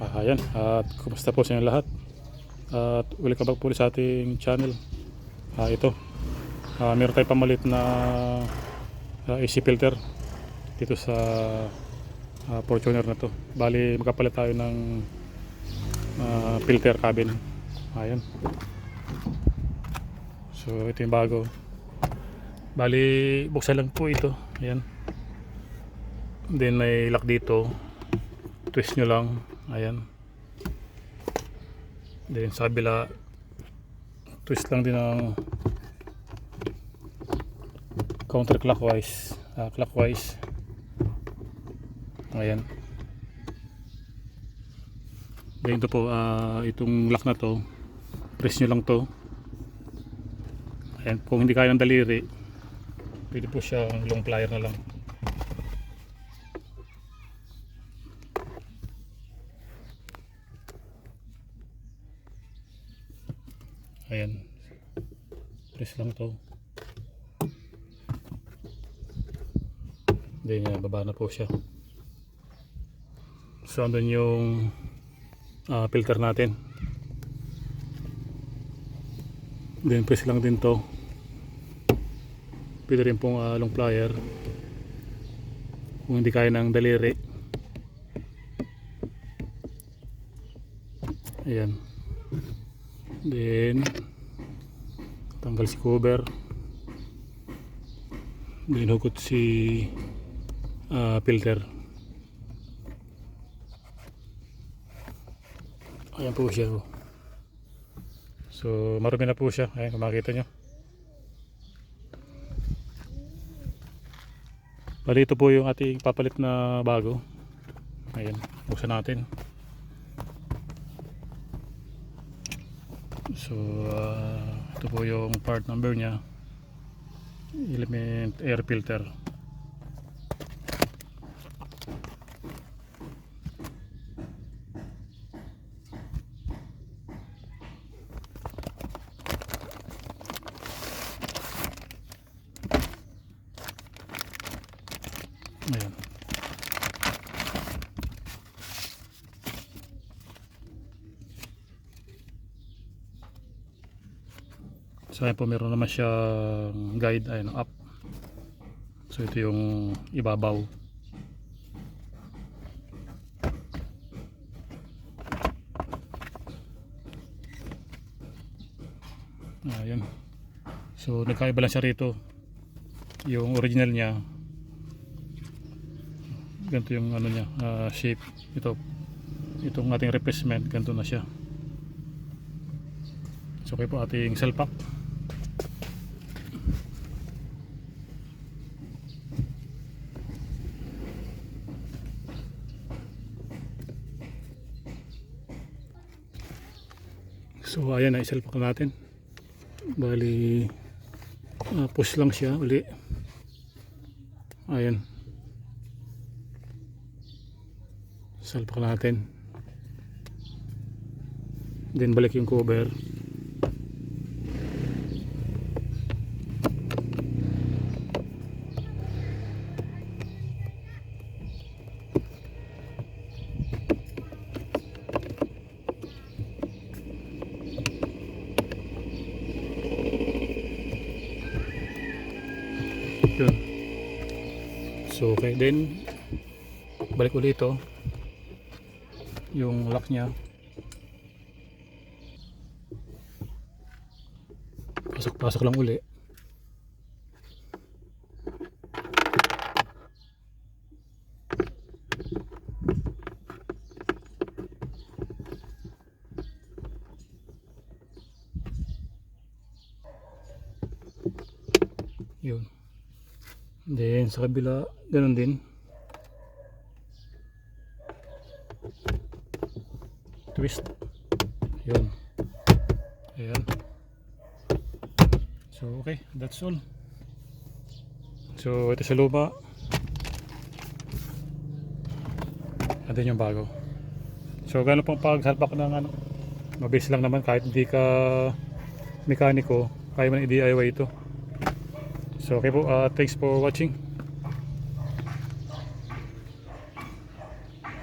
Ayan, at kumusta po sa inyo lahat? At welcome back po ulit sa ating channel. Ito, meron tayong pamalit na AC filter dito sa Fortuner na to. Bali, magkapalit tayo ng filter cabin. Ayan. So, ito yung bago. Bali, buksan lang po ito. Ayan. Then may lock dito. Twist nyo lang. Ayan. Then sa kabila, twist lang din ng counterclockwise, clockwise. Ayan. Then ito po, itong lock na to, press nyo lang to. Ayan, kung hindi kaya ng daliri, pwede po siya long plier na lang. Ayan, press lang to. Then baba na po siya. So andun yung filter natin. Then press lang din to. Pwede rin pong long plier kung hindi kaya ng daliri. Ayan. Then tanggal si cover. Then hugot si filter. Ayan po siya. So marumi na po siya. Ayan, kung makita nyo. Bali ito po yung ating papalit na bago. Ayan, buksan natin. So ito po yung part number nya, element air filter. Ayan. So ayan po, meron naman siyang guide, ayan, up. So ito yung ibabaw. Ayan. So nagkaiba lang siya rito. Yung original niya, ganito yung ano niya, shape. Itong ating replacement, ganito na siya. So okay po, ating salpak. So ayan, naisalpak natin. Bali push lang siya uli. Ayan, salpak natin. Then balik yung cover. Yun. So okay, then balik ulit ito yung lock nya, pasok lang uli. Yun. Then sa kabila ganun din, twist. Yun. Ayan. So okay, that's all. So ito sa luma, at then yung bago. So gano'n pong pagsalpak ng ano, mabilis lang naman, kahit hindi ka mekaniko, kaya mo na i-DIY ito. So okay po, thanks for watching.